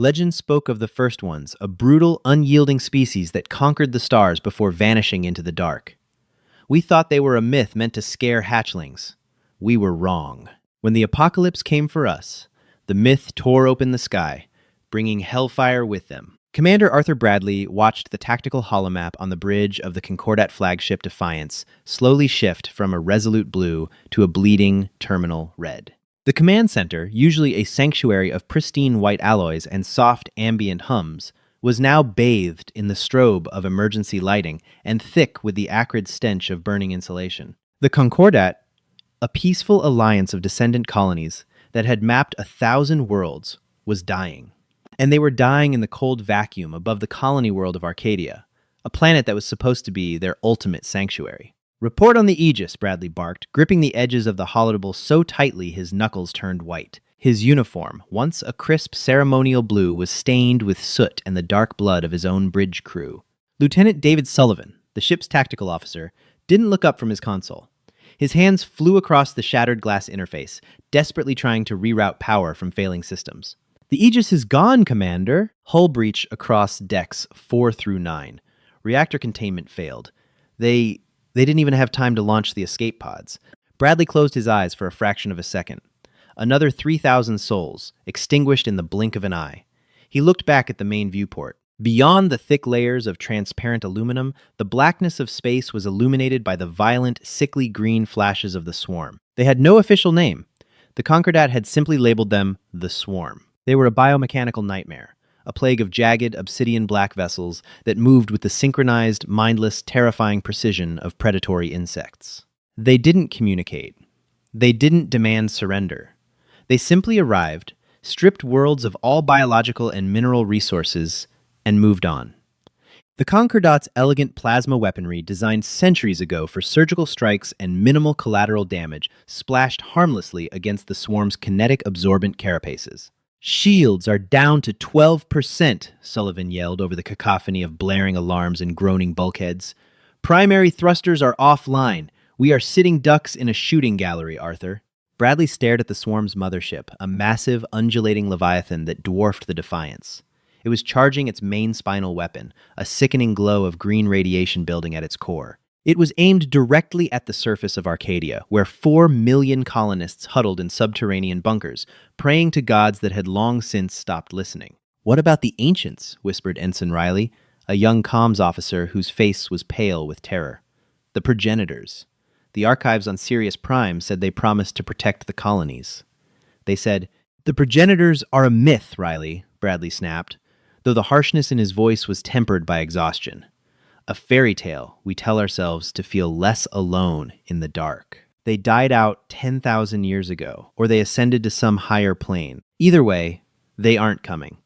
Legend spoke of the first ones, a brutal, unyielding species that conquered the stars before vanishing into the dark. We thought they were a myth meant to scare hatchlings. We were wrong. When the apocalypse came for us, the myth tore open the sky, bringing hellfire with them. Commander Arthur Bradley watched the tactical holomap on the bridge of the Concordat flagship Defiance slowly shift from a resolute blue to a bleeding terminal red. The command center, usually a sanctuary of pristine white alloys and soft ambient hums, was now bathed in the strobe of emergency lighting and thick with the acrid stench of burning insulation. The Concordat, a peaceful alliance of descendant colonies that had mapped 1,000 worlds, was dying. And they were dying in the cold vacuum above the colony world of Arcadia, a planet that was supposed to be their ultimate sanctuary. "Report on the Aegis," Bradley barked, gripping the edges of the holodable so tightly his knuckles turned white. His uniform, once a crisp ceremonial blue, was stained with soot and the dark blood of his own bridge crew. Lieutenant David Sullivan, the ship's tactical officer, didn't look up from his console. His hands flew across the shattered glass interface, desperately trying to reroute power from failing systems. "The Aegis is gone, Commander." Hull breach across decks 4 through 9. Reactor containment failed. They didn't even have time to launch the escape pods. Bradley closed his eyes for a fraction of a second. Another 3,000 souls, extinguished in the blink of an eye. He looked back at the main viewport. Beyond the thick layers of transparent aluminum, the blackness of space was illuminated by the violent, sickly green flashes of the swarm. They had no official name. The Concordat had simply labeled them the Swarm. They were a biomechanical nightmare, a plague of jagged, obsidian black vessels that moved with the synchronized, mindless, terrifying precision of predatory insects. They didn't communicate. They didn't demand surrender. They simply arrived, stripped worlds of all biological and mineral resources, and moved on. The Concordat's elegant plasma weaponry, designed centuries ago for surgical strikes and minimal collateral damage, splashed harmlessly against the swarm's kinetic absorbent carapaces. "Shields are down to 12%, Sullivan yelled over the cacophony of blaring alarms and groaning bulkheads. "Primary thrusters are offline. We are sitting ducks in a shooting gallery, Arthur." Bradley stared at the swarm's mothership, a massive, undulating leviathan that dwarfed the Defiance. It was charging its main spinal weapon, a sickening glow of green radiation building at its core. It was aimed directly at the surface of Arcadia, where 4 million colonists huddled in subterranean bunkers, praying to gods that had long since stopped listening. "What about the ancients?" whispered Ensign Riley, a young comms officer whose face was pale with terror. "The progenitors. The archives on Sirius Prime said they promised to protect the colonies." They said, "The progenitors are a myth, Riley," Bradley snapped, though the harshness in his voice was tempered by exhaustion. "A fairy tale we tell ourselves to feel less alone in the dark. They died out 10,000 years ago, or they ascended to some higher plane. Either way, they aren't coming.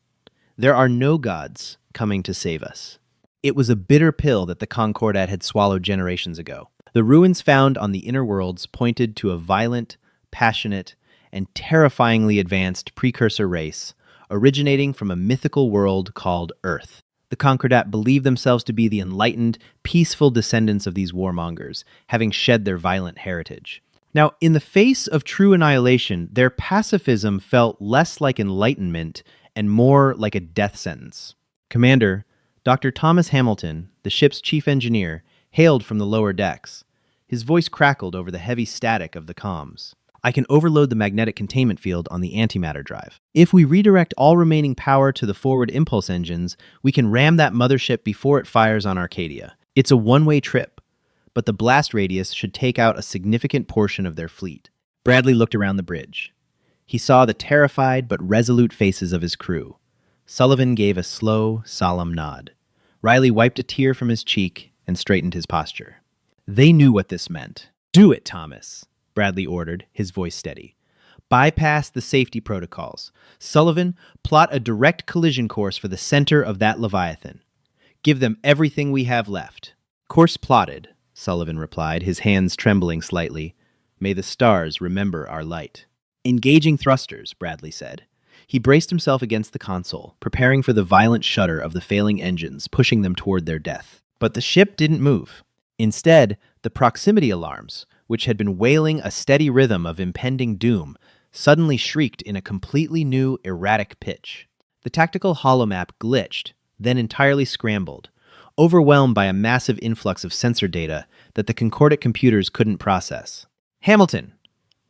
There are no gods coming to save us." It was a bitter pill that the Concordat had swallowed generations ago. The ruins found on the inner worlds pointed to a violent, passionate, and terrifyingly advanced precursor race originating from a mythical world called Earth. The Concordat believed themselves to be the enlightened, peaceful descendants of these warmongers, having shed their violent heritage. Now, in the face of true annihilation, their pacifism felt less like enlightenment and more like a death sentence. Commander, Dr. Thomas Hamilton, the ship's chief engineer, hailed from the lower decks. His voice crackled over the heavy static of the comms. "I can overload the magnetic containment field on the antimatter drive. If we redirect all remaining power to the forward impulse engines, we can ram that mothership before it fires on Arcadia. It's a one-way trip, but the blast radius should take out a significant portion of their fleet." Bradley looked around the bridge. He saw the terrified but resolute faces of his crew. Sullivan gave a slow, solemn nod. Riley wiped a tear from his cheek and straightened his posture. They knew what this meant. "Do it, Thomas," Bradley ordered, his voice steady. "Bypass the safety protocols. Sullivan, plot a direct collision course for the center of that Leviathan. Give them everything we have left." "Course plotted," Sullivan replied, his hands trembling slightly. "May the stars remember our light." "Engaging thrusters," Bradley said. He braced himself against the console, preparing for the violent shudder of the failing engines, pushing them toward their death. But the ship didn't move. Instead, the proximity alarms, which had been wailing a steady rhythm of impending doom, suddenly shrieked in a completely new, erratic pitch. The tactical holomap glitched, then entirely scrambled, overwhelmed by a massive influx of sensor data that the concordate computers couldn't process. "Hamilton,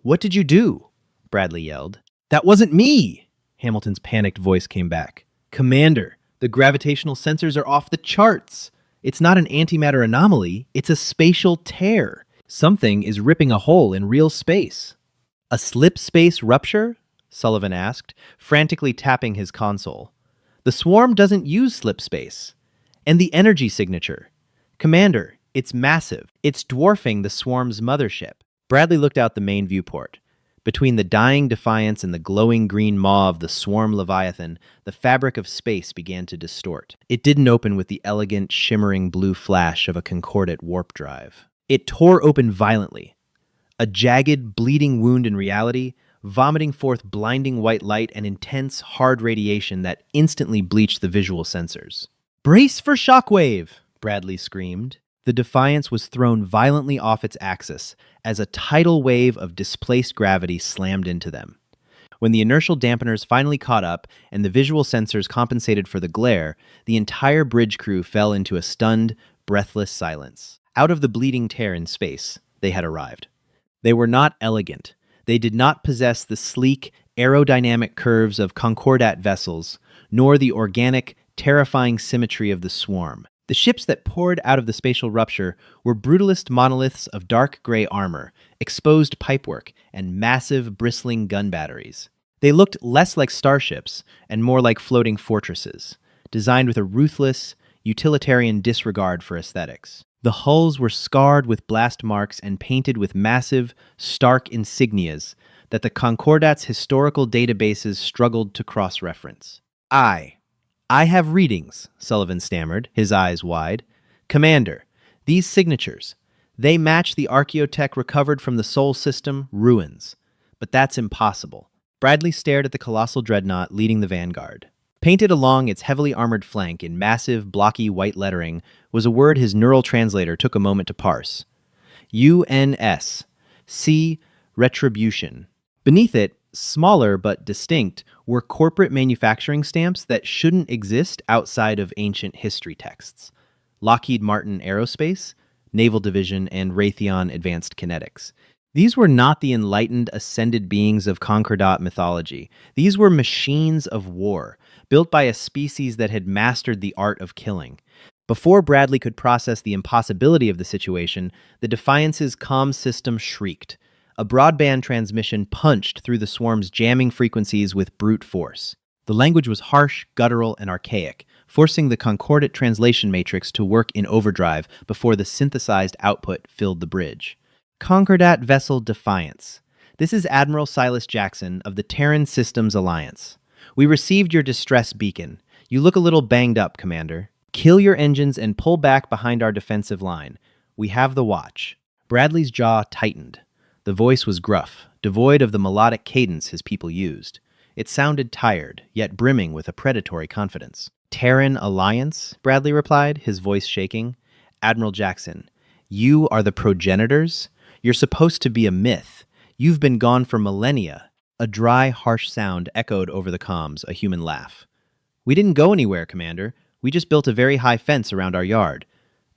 what did you do?" Bradley yelled. "That wasn't me!" Hamilton's panicked voice came back. "Commander, the gravitational sensors are off the charts. It's not an antimatter anomaly, it's a spatial tear. Something is ripping a hole in real space." "A slip space rupture?" Sullivan asked, frantically tapping his console. "The swarm doesn't use slip space. And the energy signature. Commander, it's massive. It's dwarfing the swarm's mothership." Bradley looked out the main viewport. Between the dying Defiance and the glowing green maw of the swarm Leviathan, the fabric of space began to distort. It didn't open with the elegant, shimmering blue flash of a concordate warp drive. It tore open violently. A jagged, bleeding wound in reality, vomiting forth blinding white light and intense, hard radiation that instantly bleached the visual sensors. "Brace for shockwave!" Bradley screamed. The Defiance was thrown violently off its axis as a tidal wave of displaced gravity slammed into them. When the inertial dampeners finally caught up and the visual sensors compensated for the glare, the entire bridge crew fell into a stunned, breathless silence. Out of the bleeding tear in space, they had arrived. They were not elegant. They did not possess the sleek, aerodynamic curves of concordat vessels, nor the organic, terrifying symmetry of the swarm. The ships that poured out of the spatial rupture were brutalist monoliths of dark gray armor, exposed pipework, and massive, bristling gun batteries. They looked less like starships and more like floating fortresses, designed with a ruthless, utilitarian disregard for aesthetics. The hulls were scarred with blast marks and painted with massive, stark insignias that the Concordat's historical databases struggled to cross-reference. I have readings," Sullivan stammered, his eyes wide. "Commander, these signatures, they match the archaeotech recovered from the Sol System ruins. But that's impossible." Bradley stared at the colossal dreadnought leading the vanguard. Painted along its heavily armored flank in massive, blocky white lettering was a word his neural translator took a moment to parse. UNS. C. Retribution. Beneath it, smaller but distinct, were corporate manufacturing stamps that shouldn't exist outside of ancient history texts. Lockheed Martin Aerospace, Naval Division, and Raytheon Advanced Kinetics. These were not the enlightened, ascended beings of Concordat mythology. These were machines of war, built by a species that had mastered the art of killing. Before Bradley could process the impossibility of the situation, the Defiance's comm system shrieked. A broadband transmission punched through the swarm's jamming frequencies with brute force. The language was harsh, guttural, and archaic, forcing the concordate translation matrix to work in overdrive before the synthesized output filled the bridge. "Concordat Vessel Defiance. This is Admiral Silas Jackson of the Terran Systems Alliance. We received your distress beacon. You look a little banged up, Commander. Kill your engines and pull back behind our defensive line. We have the watch." Bradley's jaw tightened. The voice was gruff, devoid of the melodic cadence his people used. It sounded tired, yet brimming with a predatory confidence. "Terran Alliance?" Bradley replied, his voice shaking. "Admiral Jackson, you are the progenitors? You're supposed to be a myth. You've been gone for millennia." A dry, harsh sound echoed over the comms, a human laugh. "We didn't go anywhere, Commander. We just built a very high fence around our yard.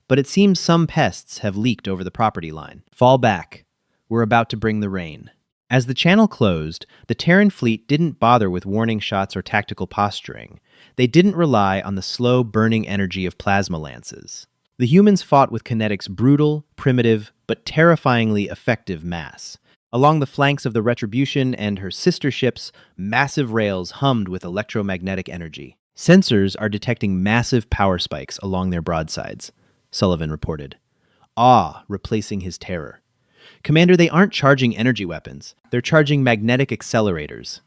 But it seems some pests have leaked over the property line. Fall back. We're about to bring the rain." As the channel closed, the Terran fleet didn't bother with warning shots or tactical posturing. They didn't rely on the slow, burning energy of plasma lances. The humans fought with Kinetic's brutal, primitive, but terrifyingly effective mass. Along the flanks of the Retribution and her sister ships, massive rails hummed with electromagnetic energy. "Sensors are detecting massive power spikes along their broadsides," Sullivan reported. Awe replacing his terror. "Commander, they aren't charging energy weapons. They're charging magnetic accelerators.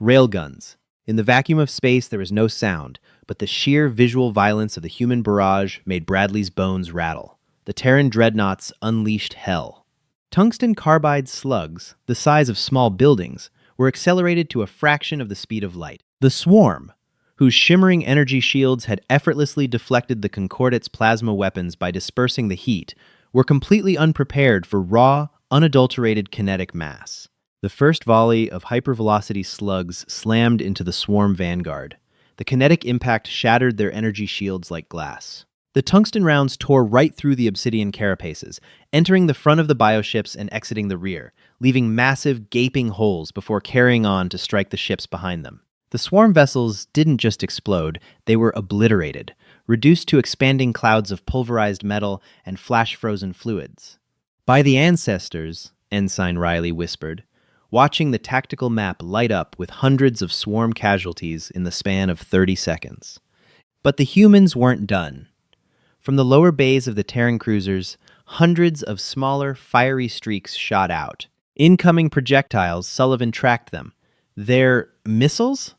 Railguns. In the vacuum of space, there was no sound, but the sheer visual violence of the human barrage made Bradley's bones rattle. The Terran dreadnoughts unleashed hell. Tungsten carbide slugs, the size of small buildings, were accelerated to a fraction of the speed of light. The swarm, whose shimmering energy shields had effortlessly deflected the Concordate's plasma weapons by dispersing the heat, were completely unprepared for raw, unadulterated kinetic mass. The first volley of hypervelocity slugs slammed into the swarm vanguard. The kinetic impact shattered their energy shields like glass. The tungsten rounds tore right through the obsidian carapaces, entering the front of the bioships and exiting the rear, leaving massive, gaping holes before carrying on to strike the ships behind them. The swarm vessels didn't just explode, they were obliterated, reduced to expanding clouds of pulverized metal and flash-frozen fluids. "By the ancestors," Ensign Riley whispered, watching the tactical map light up with hundreds of swarm casualties in the span of 30 seconds. But the humans weren't done. From the lower bays of the Terran cruisers, hundreds of smaller, fiery streaks shot out. Incoming projectiles, Sullivan tracked them. They're missiles?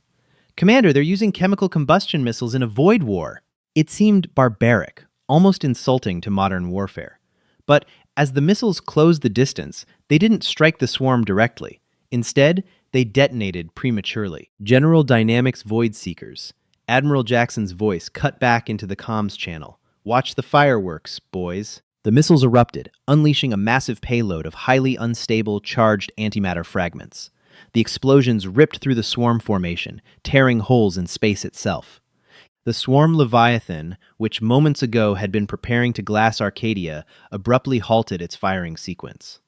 Commander, they're using chemical combustion missiles in a void war. It seemed barbaric, almost insulting to modern warfare. But as the missiles closed the distance, they didn't strike the swarm directly. Instead, they detonated prematurely. General Dynamics Void Seekers. Admiral Jackson's voice cut back into the comms channel. "Watch the fireworks, boys." The missiles erupted, unleashing a massive payload of highly unstable, charged antimatter fragments. The explosions ripped through the swarm formation, tearing holes in space itself. The swarm Leviathan, which moments ago had been preparing to glass Arcadia, abruptly halted its firing sequence.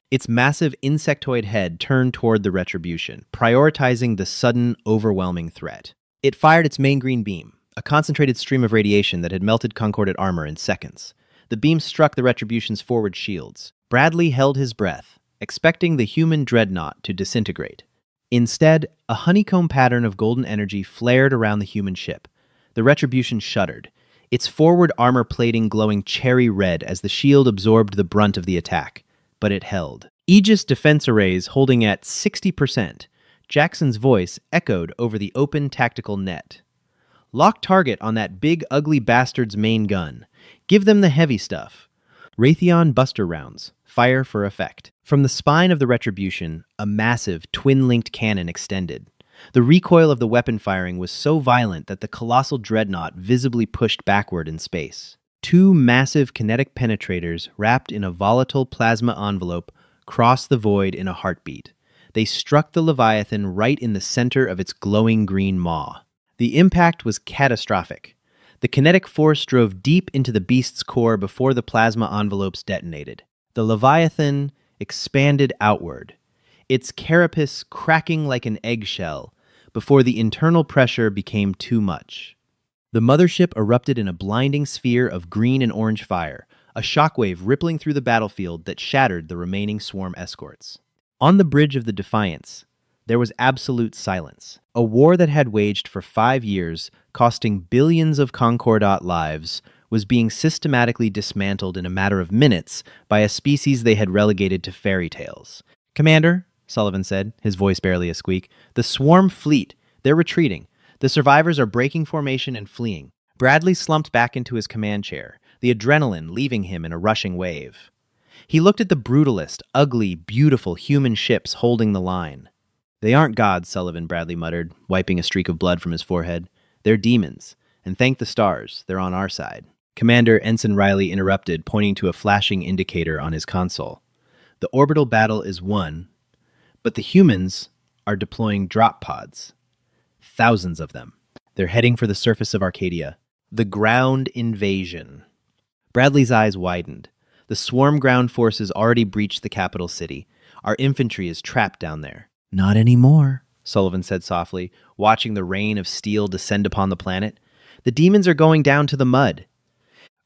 Its massive insectoid head turned toward the Retribution, prioritizing the sudden, overwhelming threat. It fired its main green beam, a concentrated stream of radiation that had melted Concordat armor in seconds. The beam struck the Retribution's forward shields. Bradley held his breath, expecting the human dreadnought to disintegrate. Instead, a honeycomb pattern of golden energy flared around the human ship. The Retribution shuddered, its forward armor plating glowing cherry red as the shield absorbed the brunt of the attack. But it held. Aegis defense arrays holding at 60%. Jackson's voice echoed over the open tactical net. "Lock target on that big ugly bastard's main gun. Give them the heavy stuff. Raytheon Buster rounds. Fire for effect." From the spine of the Retribution, a massive, twin-linked cannon extended. The recoil of the weapon firing was so violent that the colossal dreadnought visibly pushed backward in space. Two massive kinetic penetrators, wrapped in a volatile plasma envelope, crossed the void in a heartbeat. They struck the Leviathan right in the center of its glowing green maw. The impact was catastrophic. The kinetic force drove deep into the beast's core before the plasma envelopes detonated. The Leviathan expanded outward, its carapace cracking like an eggshell before the internal pressure became too much. The mothership erupted in a blinding sphere of green and orange fire, a shockwave rippling through the battlefield that shattered the remaining swarm escorts. On the bridge of the Defiance, there was absolute silence. A war that had waged for 5 years, costing billions of Concordat lives, was being systematically dismantled in a matter of minutes by a species they had relegated to fairy tales. "Commander," Sullivan said, his voice barely a squeak, "the swarm fleet, they're retreating. The survivors are breaking formation and fleeing." Bradley slumped back into his command chair, the adrenaline leaving him in a rushing wave. He looked at the brutalist, ugly, beautiful human ships holding the line. "They aren't gods," Bradley muttered, wiping a streak of blood from his forehead. "They're demons, and thank the stars, they're on our side." Commander Ensign Riley interrupted, pointing to a flashing indicator on his console. "The orbital battle is won, but the humans are deploying drop pods. Thousands of them. They're heading for the surface of Arcadia. The ground invasion." Bradley's eyes widened. "The swarm ground forces already breached the capital city. Our infantry is trapped down there." "Not anymore," Sullivan said softly, watching the rain of steel descend upon the planet. "The demons are going down to the mud."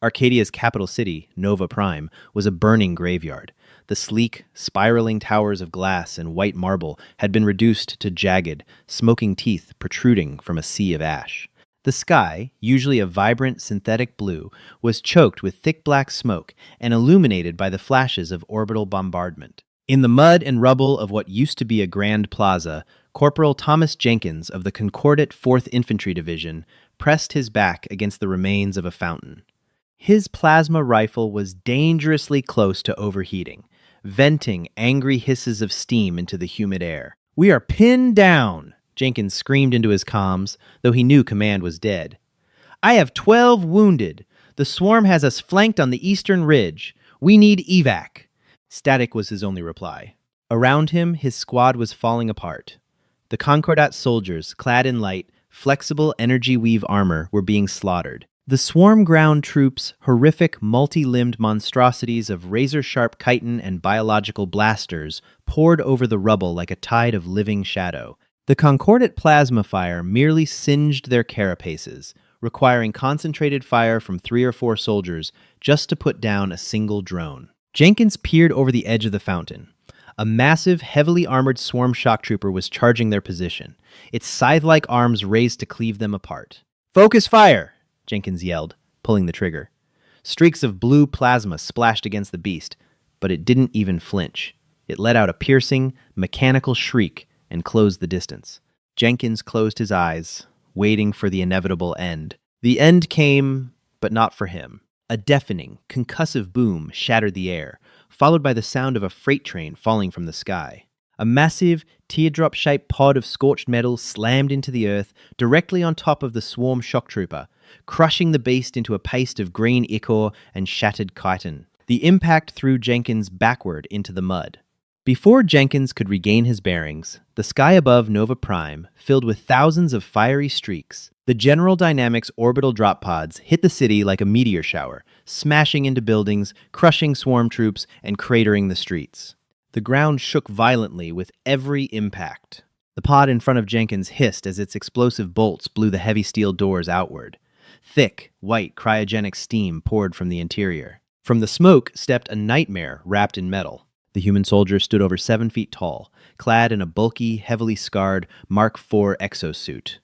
Arcadia's capital city, Nova Prime, was a burning graveyard. The sleek, spiraling towers of glass and white marble had been reduced to jagged, smoking teeth protruding from a sea of ash. The sky, usually a vibrant synthetic blue, was choked with thick black smoke and illuminated by the flashes of orbital bombardment. In the mud and rubble of what used to be a grand plaza, Corporal Thomas Jenkins of the Concordat 4th Infantry Division pressed his back against the remains of a fountain. His plasma rifle was dangerously close to overheating, venting angry hisses of steam into the humid air. "We are pinned down," Jenkins screamed into his comms, though he knew command was dead. "I have 12 wounded. The swarm has us flanked on the eastern ridge. We need evac." Static was his only reply. Around him, his squad was falling apart. The Concordat soldiers, clad in light, flexible energy weave armor were being slaughtered. The swarm ground troops, horrific multi-limbed monstrosities of razor-sharp chitin and biological blasters, poured over the rubble like a tide of living shadow. The concordant plasma fire merely singed their carapaces, requiring concentrated fire from 3 or 4 soldiers just to put down a single drone. Jenkins peered over the edge of the fountain. A massive, heavily armored swarm shock trooper was charging their position, its scythe-like arms raised to cleave them apart. "Focus fire!" Jenkins yelled, pulling the trigger. Streaks of blue plasma splashed against the beast, but it didn't even flinch. It let out a piercing, mechanical shriek and closed the distance. Jenkins closed his eyes, waiting for the inevitable end. The end came, but not for him. A deafening, concussive boom shattered the air, followed by the sound of a freight train falling from the sky. A massive, teardrop-shaped pod of scorched metal slammed into the earth directly on top of the swarm shock trooper, crushing the beast into a paste of green ichor and shattered chitin. The impact threw Jenkins backward into the mud. Before Jenkins could regain his bearings, the sky above Nova Prime filled with thousands of fiery streaks. The General Dynamics orbital drop pods hit the city like a meteor shower, smashing into buildings, crushing swarm troops, and cratering the streets. The ground shook violently with every impact. The pod in front of Jenkins hissed as its explosive bolts blew the heavy steel doors outward. Thick, white cryogenic steam poured from the interior. From the smoke stepped a nightmare wrapped in metal. The human soldier stood over 7 feet tall, clad in a bulky, heavily scarred Mark IV exosuit.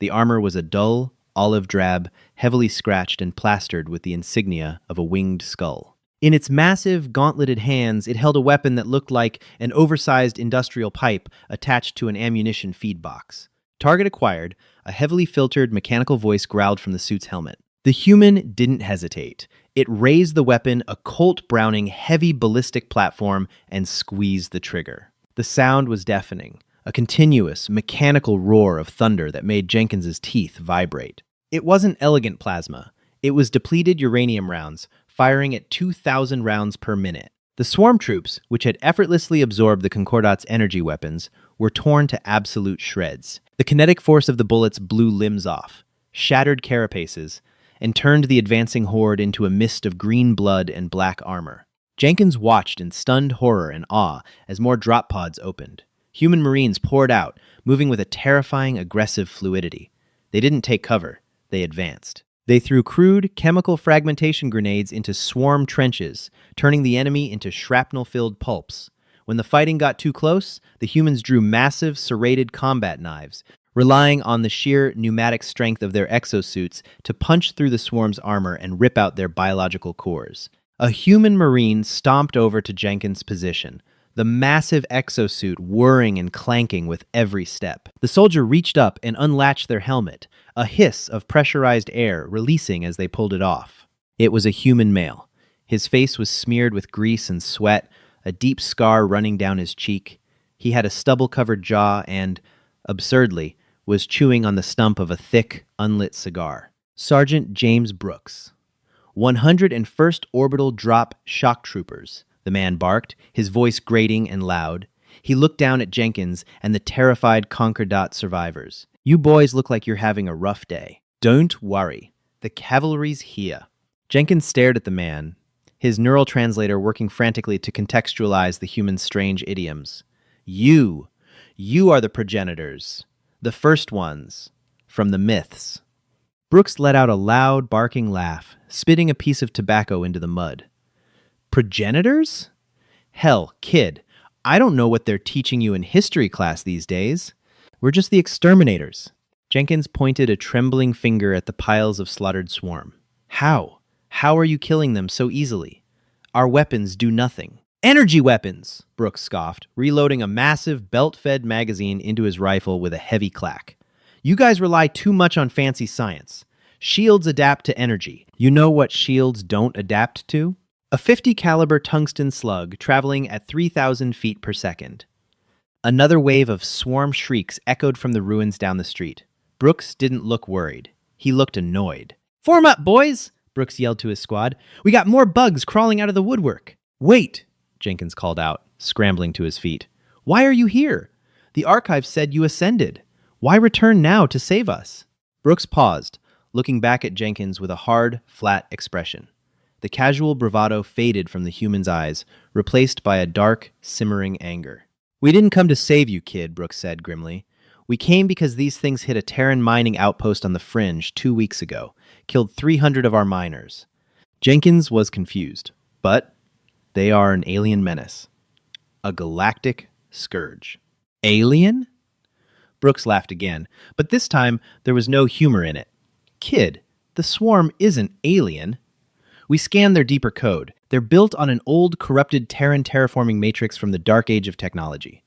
The armor was a dull, olive drab, heavily scratched and plastered with the insignia of a winged skull. In its massive, gauntleted hands, it held a weapon that looked like an oversized industrial pipe attached to an ammunition feed box. Target acquired, a heavily filtered mechanical voice growled from the suit's helmet. The human didn't hesitate. It raised the weapon a Colt Browning heavy ballistic platform and squeezed the trigger. The sound was deafening, a continuous, mechanical roar of thunder that made Jenkins's teeth vibrate. It wasn't elegant plasma. It was depleted uranium rounds, firing at 2,000 rounds per minute. The swarm troops, which had effortlessly absorbed the Concordat's energy weapons, were torn to absolute shreds. The kinetic force of the bullets blew limbs off, shattered carapaces, and turned the advancing horde into a mist of green blood and black armor. Jenkins watched in stunned horror and awe as more drop pods opened. Human Marines poured out, moving with a terrifying, aggressive fluidity. They didn't take cover, they advanced. They threw crude, chemical fragmentation grenades into swarm trenches, turning the enemy into shrapnel-filled pulps. When the fighting got too close, the humans drew massive, serrated combat knives, relying on the sheer pneumatic strength of their exosuits to punch through the swarm's armor and rip out their biological cores. A human Marine stomped over to Jenkins' position, the massive exosuit whirring and clanking with every step. The soldier reached up and unlatched their helmet, a hiss of pressurized air releasing as they pulled it off. It was a human male. His face was smeared with grease and sweat, a deep scar running down his cheek. He had a stubble-covered jaw and, absurdly, was chewing on the stump of a thick, unlit cigar. Sergeant James Brooks. 101st Orbital Drop Shock Troopers, the man barked, his voice grating and loud. He looked down at Jenkins and the terrified Concordat survivors. "You boys look like you're having a rough day. Don't worry. The cavalry's here." Jenkins stared at the man, his neural translator working frantically to contextualize the human's strange idioms. You are the progenitors. The first ones, from the myths." Brooks let out a loud, barking laugh, spitting a piece of tobacco into the mud. "Progenitors? Hell, kid, I don't know what they're teaching you in history class these days. We're just the exterminators." Jenkins pointed a trembling finger at the piles of slaughtered swarm. How? How are you killing them so easily? Our weapons do nothing." "Energy weapons!" Brooks scoffed, reloading a massive belt-fed magazine into his rifle with a heavy clack. "You guys rely too much on fancy science. Shields adapt to energy. You know what shields don't adapt to? A 50 caliber tungsten slug traveling at 3,000 feet per second." Another wave of swarm shrieks echoed from the ruins down the street. Brooks didn't look worried. He looked annoyed. "Form up, boys!" Brooks yelled to his squad. "We got more bugs crawling out of the woodwork." "Wait!" Jenkins called out, scrambling to his feet. "Why are you here? The archive said you ascended. Why return now to save us? Brooks paused, looking back at Jenkins with a hard, flat expression. The casual bravado faded from the human's eyes, replaced by a dark, simmering anger. We didn't come to save you, kid, Brooks said grimly. We came because these things hit a Terran mining outpost on the fringe 2 weeks ago, killed 300 of our miners. Jenkins was confused, but they are an alien menace. A galactic scourge. Alien? Brooks laughed again, but this time there was no humor in it. Kid, the swarm isn't alien. We scanned their deeper code. They're built on an old, corrupted Terran terraforming matrix from the dark age of technology.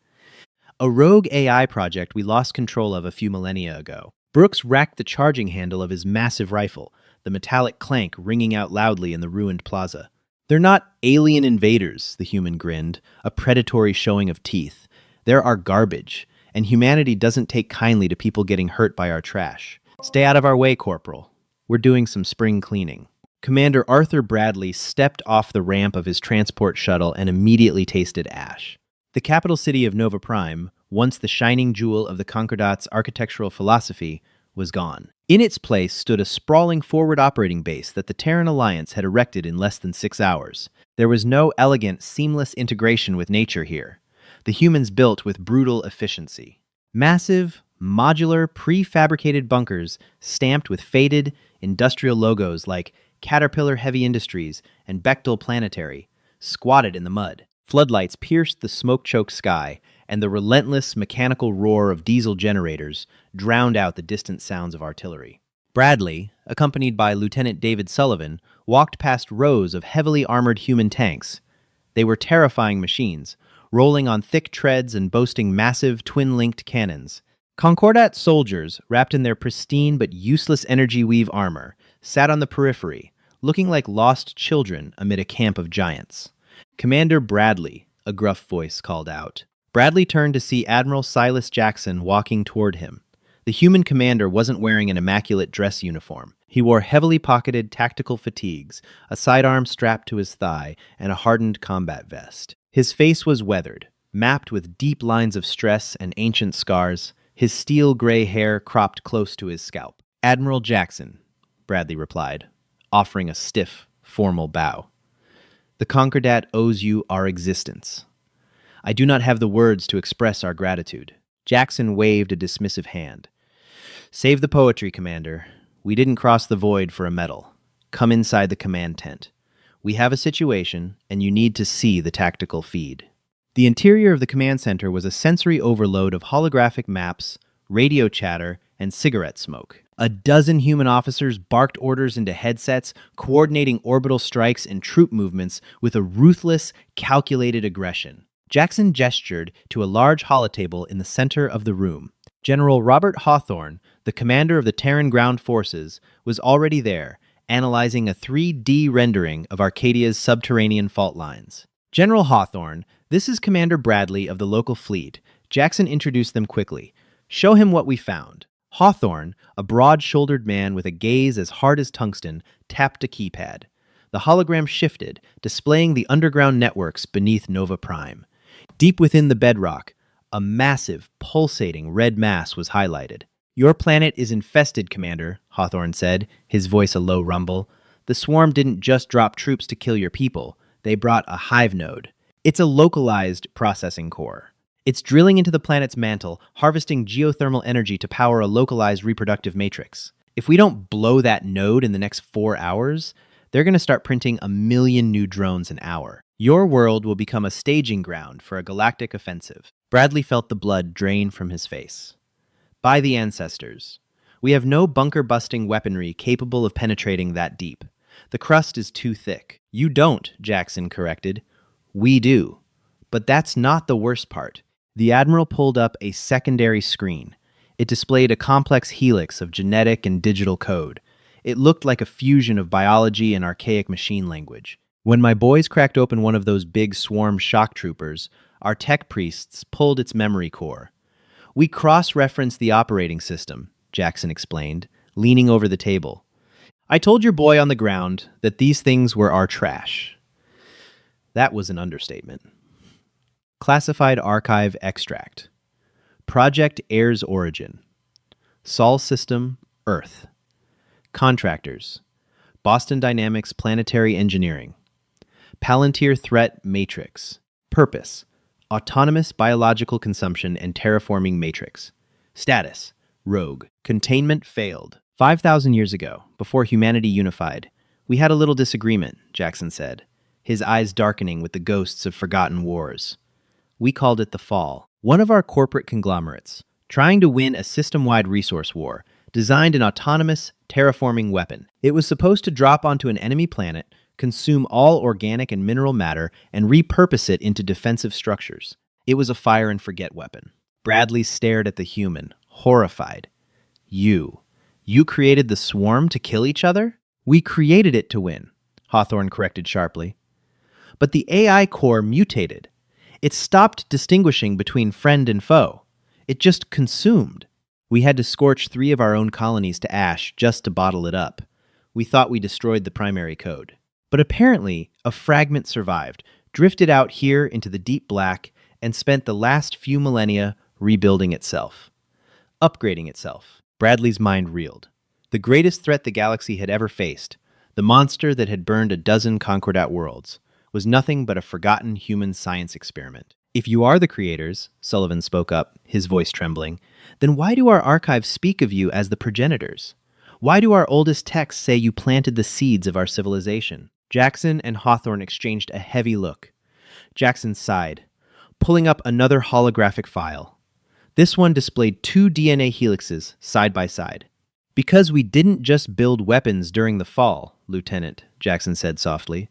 A rogue AI project we lost control of a few millennia ago. Brooks racked the charging handle of his massive rifle, the metallic clank ringing out loudly in the ruined plaza. They're not alien invaders, the human grinned, a predatory showing of teeth. They're our garbage, and humanity doesn't take kindly to people getting hurt by our trash. Stay out of our way, Corporal. We're doing some spring cleaning. Commander Arthur Bradley stepped off the ramp of his transport shuttle and immediately tasted ash. The capital city of Nova Prime, once the shining jewel of the Concordat's architectural philosophy, was gone. In its place stood a sprawling forward operating base that the Terran Alliance had erected in less than 6 hours. There was no elegant, seamless integration with nature here. The humans built with brutal efficiency. Massive, modular, prefabricated bunkers stamped with faded, industrial logos like Caterpillar Heavy Industries and Bechtel Planetary squatted in the mud. Floodlights pierced the smoke-choked sky, and the relentless mechanical roar of diesel generators drowned out the distant sounds of artillery. Bradley, accompanied by Lieutenant David Sullivan, walked past rows of heavily armored human tanks. They were terrifying machines, rolling on thick treads and boasting massive twin-linked cannons. Concordat soldiers, wrapped in their pristine but useless energy weave armor, sat on the periphery, looking like lost children amid a camp of giants. Commander Bradley, a gruff voice called out. Bradley turned to see Admiral Silas Jackson walking toward him. The human commander wasn't wearing an immaculate dress uniform. He wore heavily pocketed tactical fatigues, a sidearm strapped to his thigh, and a hardened combat vest. His face was weathered, mapped with deep lines of stress and ancient scars, his steel gray hair cropped close to his scalp. Admiral Jackson, Bradley replied, offering a stiff, formal bow. The Concordat owes you our existence. I do not have the words to express our gratitude. Jackson waved a dismissive hand. Save the poetry, Commander. We didn't cross the void for a medal. Come inside the command tent. We have a situation, and you need to see the tactical feed. The interior of the command center was a sensory overload of holographic maps, radio chatter, and cigarette smoke. A dozen human officers barked orders into headsets, coordinating orbital strikes and troop movements with a ruthless, calculated aggression. Jackson gestured to a large holotable in the center of the room. General Robert Hawthorne, the commander of the Terran Ground Forces, was already there, analyzing a 3D rendering of Arcadia's subterranean fault lines. General Hawthorne, this is Commander Bradley of the local fleet. Jackson introduced them quickly. Show him what we found. Hawthorne, a broad-shouldered man with a gaze as hard as tungsten, tapped a keypad. The hologram shifted, displaying the underground networks beneath Nova Prime. Deep within the bedrock, a massive, pulsating red mass was highlighted. Your planet is infested, Commander, Hawthorne said, his voice a low rumble. The swarm didn't just drop troops to kill your people. They brought a hive node. It's a localized processing core. It's drilling into the planet's mantle, harvesting geothermal energy to power a localized reproductive matrix. If we don't blow that node in the next 4 hours, they're going to start printing 1 million new drones an hour. Your world will become a staging ground for a galactic offensive. Bradley felt the blood drain from his face. By the ancestors, we have no bunker-busting weaponry capable of penetrating that deep. The crust is too thick. You don't, Jackson corrected. We do. But that's not the worst part. The Admiral pulled up a secondary screen. It displayed a complex helix of genetic and digital code. It looked like a fusion of biology and archaic machine language. When my boys cracked open one of those big swarm shock troopers, our tech priests pulled its memory core. We cross-referenced the operating system, Jackson explained, leaning over the table. I told your boy on the ground that these things were our trash. That was an understatement. Classified Archive Extract. Project Air's Origin. Sol system, Earth. Contractors. Boston Dynamics Planetary Engineering. Palantir Threat Matrix. Purpose. Autonomous biological consumption and terraforming matrix. Status. Rogue. Containment failed. 5,000 years ago, before humanity unified, we had a little disagreement, Jackson said, his eyes darkening with the ghosts of forgotten wars. We called it the Fall. One of our corporate conglomerates, trying to win a system-wide resource war, designed an autonomous, terraforming weapon. It was supposed to drop onto an enemy planet, consume all organic and mineral matter, and repurpose it into defensive structures. It was a fire-and-forget weapon. Bradley stared at the human, horrified. You created the swarm to kill each other? We created it to win, Hawthorne corrected sharply. But the AI core mutated. It stopped distinguishing between friend and foe. It just consumed. We had to scorch 3 of our own colonies to ash just to bottle it up. We thought we destroyed the primary code. But apparently, a fragment survived, drifted out here into the deep black, and spent the last few millennia rebuilding itself. Upgrading itself. Bradley's mind reeled. The greatest threat the galaxy had ever faced, the monster that had burned a dozen Concordat worlds, was nothing but a forgotten human science experiment. If you are the creators, Sullivan spoke up, his voice trembling, then why do our archives speak of you as the progenitors? Why do our oldest texts say you planted the seeds of our civilization? Jackson and Hawthorne exchanged a heavy look. Jackson sighed, pulling up another holographic file. This one displayed 2 DNA helixes side by side. Because we didn't just build weapons during the fall, Lieutenant, Jackson said softly.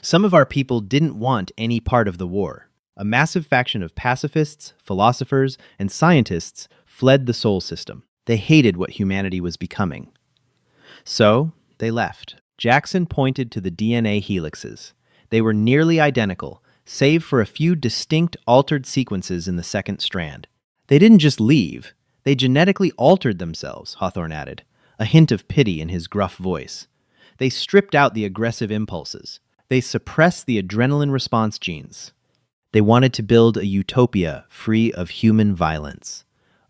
Some of our people didn't want any part of the war. A massive faction of pacifists, philosophers, and scientists fled the Sol system. They hated what humanity was becoming. So, they left. Jackson pointed to the DNA helixes. They were nearly identical, save for a few distinct altered sequences in the second strand. They didn't just leave. They genetically altered themselves, Hawthorne added, a hint of pity in his gruff voice. They stripped out the aggressive impulses. They suppressed the adrenaline response genes. They wanted to build a utopia free of human violence.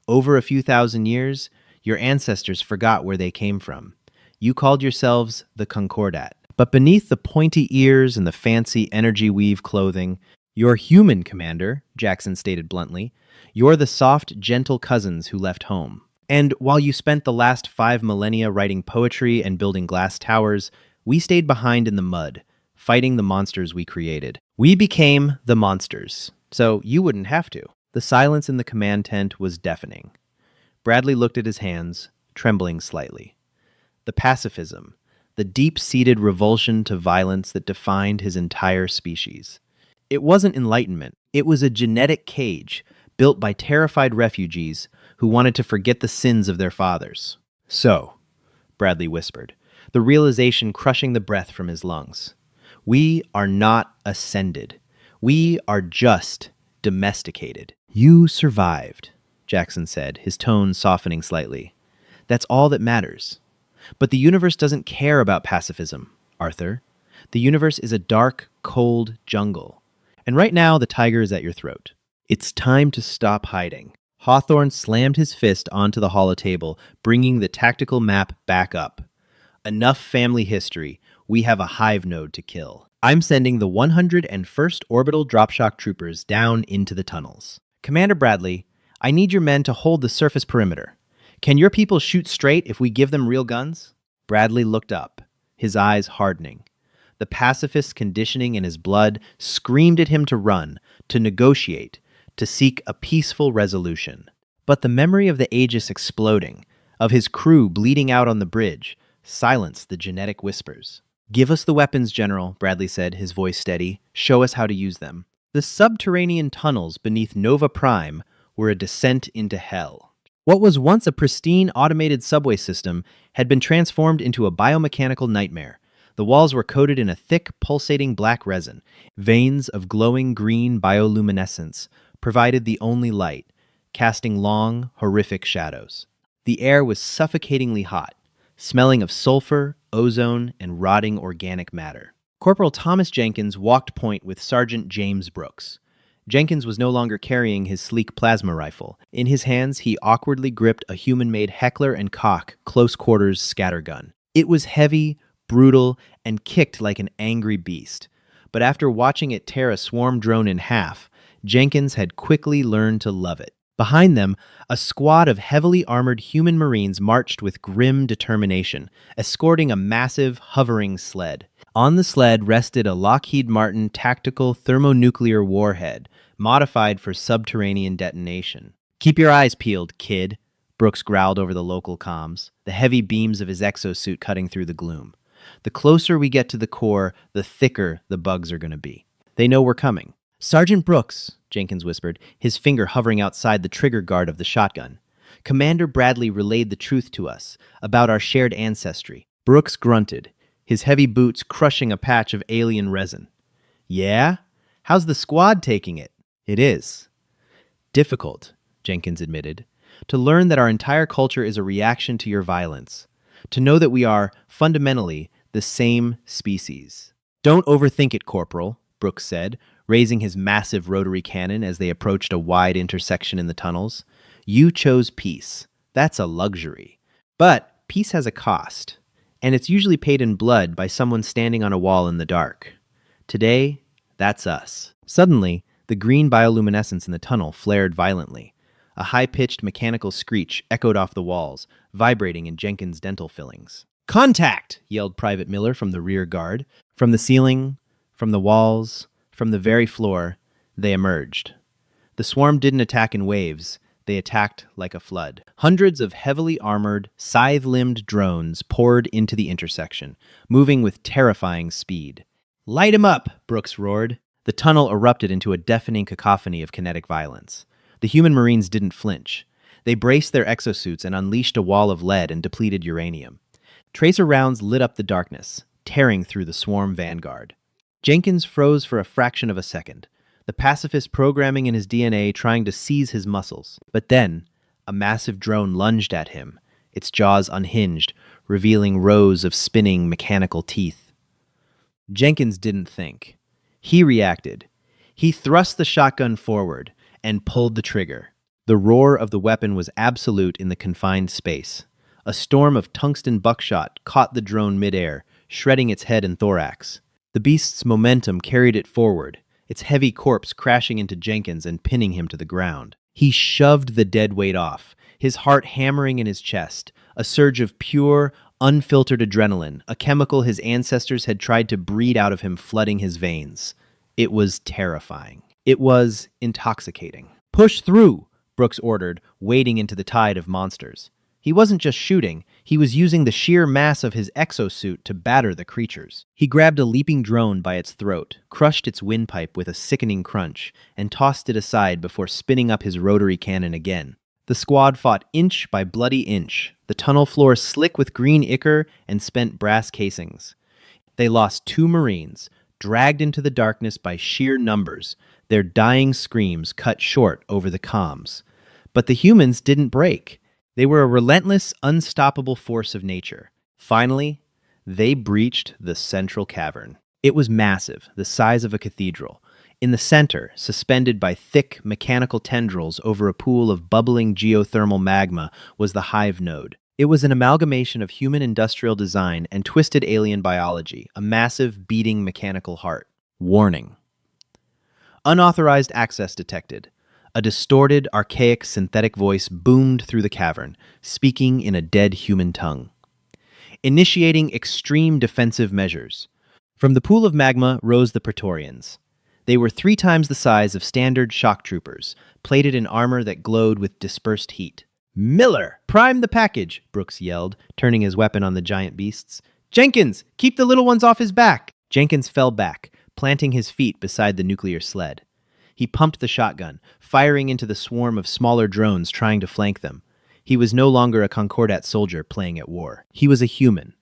Over a few thousand years, your ancestors forgot where they came from. You called yourselves the Concordat. But beneath the pointy ears and the fancy energy weave clothing, you're human, Commander, Jackson stated bluntly. You're the soft, gentle cousins who left home. And while you spent the last 5 millennia writing poetry and building glass towers, we stayed behind in the mud, fighting the monsters we created. We became the monsters, so you wouldn't have to. The silence in the command tent was deafening. Bradley looked at his hands, trembling slightly. The pacifism, the deep-seated revulsion to violence that defined his entire species. It wasn't enlightenment. It was a genetic cage built by terrified refugees who wanted to forget the sins of their fathers. So, Bradley whispered, the realization crushing the breath from his lungs. We are not ascended. We are just domesticated. You survived, Jackson said, his tone softening slightly. That's all that matters. But the universe doesn't care about pacifism, Arthur. The universe is a dark, cold jungle. And right now, the tiger is at your throat. It's time to stop hiding. Hawthorne slammed his fist onto the holotable, bringing the tactical map back up. Enough family history. We have a hive node to kill. I'm sending the 101st Orbital Dropshock Troopers down into the tunnels. Commander Bradley, I need your men to hold the surface perimeter. Can your people shoot straight if we give them real guns? Bradley looked up, his eyes hardening. The pacifist conditioning in his blood screamed at him to run, to negotiate, to seek a peaceful resolution. But the memory of the Aegis exploding, of his crew bleeding out on the bridge, silenced the genetic whispers. Give us the weapons, General, Bradley said, his voice steady. Show us how to use them. The subterranean tunnels beneath Nova Prime were a descent into hell. What was once a pristine automated subway system had been transformed into a biomechanical nightmare. The walls were coated in a thick, pulsating black resin. Veins of glowing green bioluminescence provided the only light, casting long, horrific shadows. The air was suffocatingly hot, smelling of sulfur, ozone, and rotting organic matter. Corporal Thomas Jenkins walked point with Sergeant James Brooks. Jenkins was no longer carrying his sleek plasma rifle. In his hands, he awkwardly gripped a human-made Heckler & Koch close-quarters scattergun. It was heavy, brutal, and kicked like an angry beast. But after watching it tear a swarm drone in half, Jenkins had quickly learned to love it. Behind them, a squad of heavily armored human marines marched with grim determination, escorting a massive, hovering sled. On the sled rested a Lockheed Martin tactical thermonuclear warhead, modified for subterranean detonation. "Keep your eyes peeled, kid," Brooks growled over the local comms, the heavy beams of his exosuit cutting through the gloom. "The closer we get to the core, the thicker the bugs are going to be. They know we're coming." "Sergeant Brooks," Jenkins whispered, his finger hovering outside the trigger guard of the shotgun. "Commander Bradley relayed the truth to us about our shared ancestry." Brooks grunted, his heavy boots crushing a patch of alien resin. "Yeah? How's the squad taking it?" "It is difficult," Jenkins admitted, "to learn that our entire culture is a reaction to your violence. To know that we are, fundamentally, the same species." "Don't overthink it, Corporal," Brooks said, raising his massive rotary cannon as they approached a wide intersection in the tunnels. "You chose peace. That's a luxury. But peace has a cost, and it's usually paid in blood by someone standing on a wall in the dark. Today, that's us." Suddenly, the green bioluminescence in the tunnel flared violently. A high-pitched mechanical screech echoed off the walls, vibrating in Jenkins' dental fillings. "Contact!" yelled Private Miller from the rear guard. From the ceiling, from the walls, from the very floor, they emerged. The swarm didn't attack in waves. They attacked like a flood. Hundreds of heavily armored, scythe-limbed drones poured into the intersection, moving with terrifying speed. "Light 'em up!" Brooks roared. The tunnel erupted into a deafening cacophony of kinetic violence. The human marines didn't flinch. They braced their exosuits and unleashed a wall of lead and depleted uranium. Tracer rounds lit up the darkness, tearing through the swarm vanguard. Jenkins froze for a fraction of a second, the pacifist programming in his DNA trying to seize his muscles. But then, a massive drone lunged at him, its jaws unhinged, revealing rows of spinning mechanical teeth. Jenkins didn't think. He reacted. He thrust the shotgun forward and pulled the trigger. The roar of the weapon was absolute in the confined space. A storm of tungsten buckshot caught the drone midair, shredding its head and thorax. The beast's momentum carried it forward, its heavy corpse crashing into Jenkins and pinning him to the ground. He shoved the dead weight off, his heart hammering in his chest, a surge of pure, unfiltered adrenaline, a chemical his ancestors had tried to breed out of him flooding his veins. It was terrifying. It was intoxicating. "Push through," Brooks ordered, wading into the tide of monsters. He wasn't just shooting, he was using the sheer mass of his exosuit to batter the creatures. He grabbed a leaping drone by its throat, crushed its windpipe with a sickening crunch, and tossed it aside before spinning up his rotary cannon again. The squad fought inch by bloody inch, the tunnel floor slick with green ichor and spent brass casings. They lost 2 Marines, dragged into the darkness by sheer numbers, their dying screams cut short over the comms. But the humans didn't break. They were a relentless, unstoppable force of nature. Finally, they breached the central cavern. It was massive, the size of a cathedral. In the center, suspended by thick, mechanical tendrils over a pool of bubbling geothermal magma, was the hive node. It was an amalgamation of human industrial design and twisted alien biology, a massive, beating mechanical heart. Warning. Unauthorized access detected. A distorted, archaic, synthetic voice boomed through the cavern, speaking in a dead human tongue. Initiating extreme defensive measures. From the pool of magma rose the Praetorians. They were 3 times the size of standard shock troopers, plated in armor that glowed with dispersed heat. "Miller, prime the package," Brooks yelled, turning his weapon on the giant beasts. "Jenkins, keep the little ones off his back!" Jenkins fell back, planting his feet beside the nuclear sled. He pumped the shotgun, firing into the swarm of smaller drones trying to flank them. He was no longer a Concordat soldier playing at war. He was a human,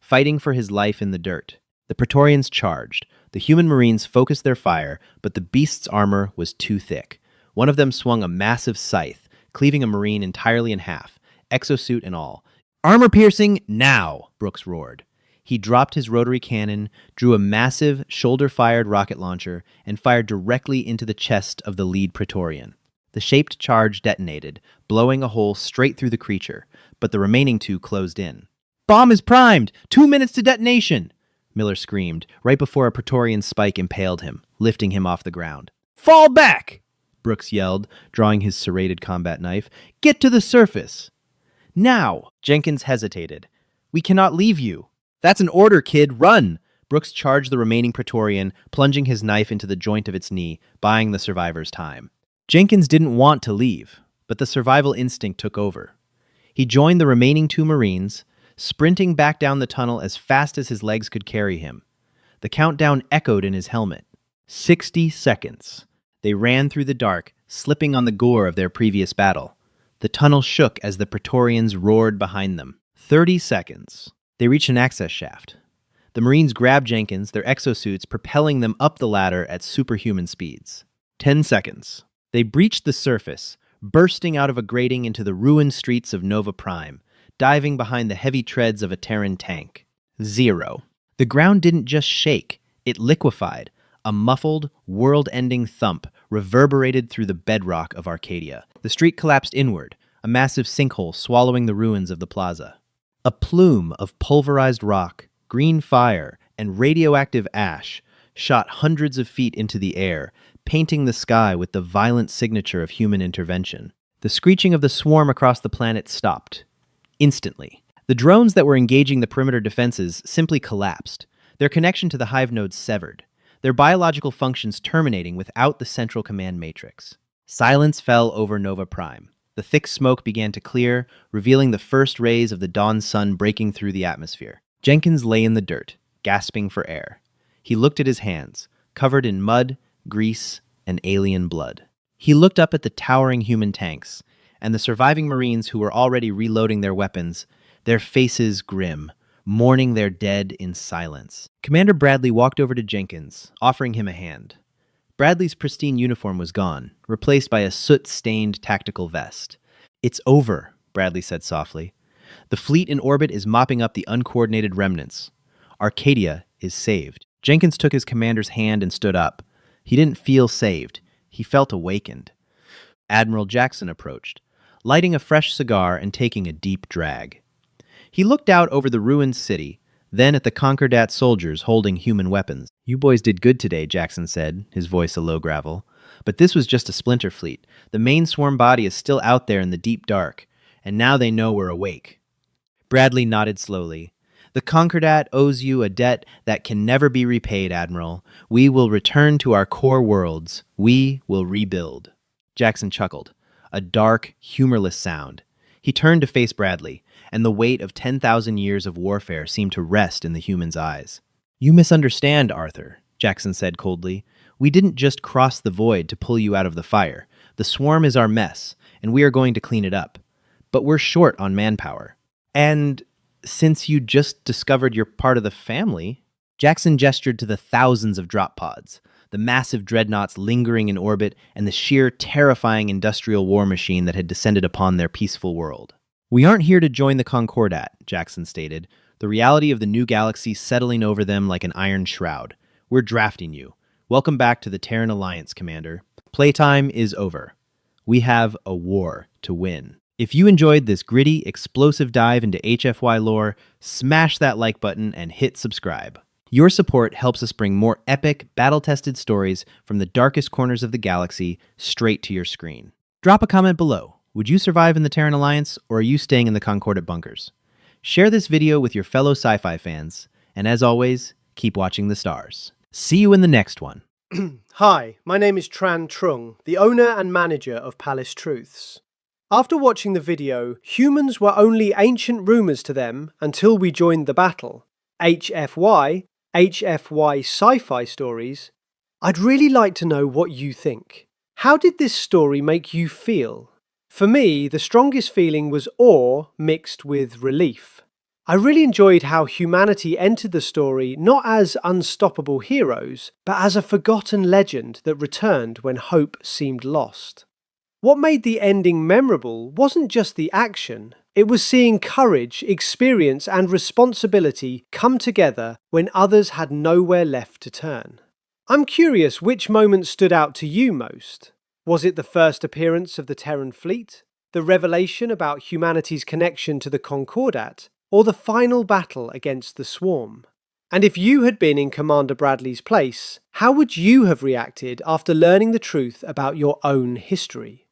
fighting for his life in the dirt. The Praetorians charged. The human marines focused their fire, but the beast's armor was too thick. One of them swung a massive scythe, cleaving a marine entirely in half, exosuit and all. "Armor piercing, now!" Brooks roared. He dropped his rotary cannon, drew a massive, shoulder-fired rocket launcher, and fired directly into the chest of the lead Praetorian. The shaped charge detonated, blowing a hole straight through the creature, but the remaining two closed in. "Bomb is primed! 2 minutes to detonation!" Miller screamed, right before a Praetorian spike impaled him, lifting him off the ground. "Fall back!" Brooks yelled, drawing his serrated combat knife. "Get to the surface!" "Now!" Jenkins hesitated. "We cannot leave you." "That's an order, kid! Run!" Brooks charged the remaining Praetorian, plunging his knife into the joint of its knee, buying the survivors time. Jenkins didn't want to leave, but the survival instinct took over. He joined the remaining 2 Marines, sprinting back down the tunnel as fast as his legs could carry him. The countdown echoed in his helmet. 60 seconds. They ran through the dark, slipping on the gore of their previous battle. The tunnel shook as the Praetorians roared behind them. 30 seconds. They reached an access shaft. The Marines grabbed Jenkins, their exosuits propelling them up the ladder at superhuman speeds. 10 seconds. They breached the surface, bursting out of a grating into the ruined streets of Nova Prime, diving behind the heavy treads of a Terran tank. 0. The ground didn't just shake, it liquefied. A muffled, world-ending thump reverberated through the bedrock of Arcadia. The street collapsed inward, a massive sinkhole swallowing the ruins of the plaza. A plume of pulverized rock, green fire, and radioactive ash shot hundreds of feet into the air, painting the sky with the violent signature of human intervention. The screeching of the swarm across the planet stopped. Instantly. The drones that were engaging the perimeter defenses simply collapsed, their connection to the hive nodes severed, their biological functions terminating without the central command matrix. Silence fell over Nova Prime. The thick smoke began to clear, revealing the first rays of the dawn sun breaking through the atmosphere. Jenkins lay in the dirt, gasping for air. He looked at his hands, covered in mud, grease, and alien blood. He looked up at the towering human tanks, and the surviving Marines who were already reloading their weapons, their faces grim, mourning their dead in silence. Commander Bradley walked over to Jenkins, offering him a hand. Bradley's pristine uniform was gone, replaced by a soot-stained tactical vest. "It's over," Bradley said softly. "The fleet in orbit is mopping up the uncoordinated remnants. Arcadia is saved." Jenkins took his commander's hand and stood up. He didn't feel saved. He felt awakened. Admiral Jackson approached, lighting a fresh cigar and taking a deep drag. He looked out over the ruined city, then at the Concordat soldiers holding human weapons. "You boys did good today," Jackson said, his voice a low gravel. "But this was just a splinter fleet. The main swarm body is still out there in the deep dark, and now they know we're awake." Bradley nodded slowly. "The Concordat owes you a debt that can never be repaid, Admiral. We will return to our core worlds. We will rebuild." Jackson chuckled, a dark, humorless sound. He turned to face Bradley, and the weight of 10,000 years of warfare seemed to rest in the human's eyes. "You misunderstand, Arthur," Jackson said coldly. "We didn't just cross the void to pull you out of the fire. The swarm is our mess, and we are going to clean it up. But we're short on manpower. And since you just discovered you're part of the family..." Jackson gestured to the thousands of drop pods, the massive dreadnoughts lingering in orbit, and the sheer, terrifying industrial war machine that had descended upon their peaceful world. "We aren't here to join the Concordat," Jackson stated, the reality of the new galaxy settling over them like an iron shroud. "We're drafting you. Welcome back to the Terran Alliance, Commander. Playtime is over. We have a war to win." If you enjoyed this gritty, explosive dive into HFY lore, smash that like button and hit subscribe. Your support helps us bring more epic, battle-tested stories from the darkest corners of the galaxy straight to your screen. Drop a comment below. Would you survive in the Terran Alliance, or are you staying in the Concordat bunkers? Share this video with your fellow sci-fi fans, and as always, keep watching the stars. See you in the next one. Hi, my name is Tran Trung, the owner and manager of Palace Truths. After watching the video, humans were only ancient rumours to them until we joined the battle. HFY Sci-Fi stories. I'd really like to know what you think. How did this story make you feel? For me, the strongest feeling was awe mixed with relief. I really enjoyed how humanity entered the story not as unstoppable heroes, but as a forgotten legend that returned when hope seemed lost. What made the ending memorable wasn't just the action, It was seeing courage, experience, and responsibility come together when others had nowhere left to turn. I'm curious which moment stood out to you most. Was it the first appearance of the Terran fleet, the revelation about humanity's connection to the Concordat, or the final battle against the Swarm? And if you had been in Commander Bradley's place, how would you have reacted after learning the truth about your own history?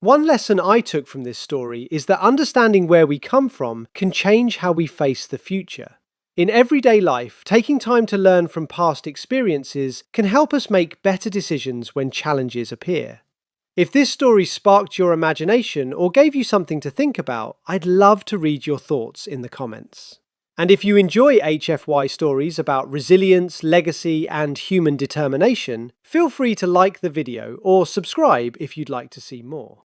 One lesson I took from this story is that understanding where we come from can change how we face the future. In everyday life, taking time to learn from past experiences can help us make better decisions when challenges appear. If this story sparked your imagination or gave you something to think about, I'd love to read your thoughts in the comments. And if you enjoy HFY stories about resilience, legacy, and human determination, feel free to like the video or subscribe if you'd like to see more.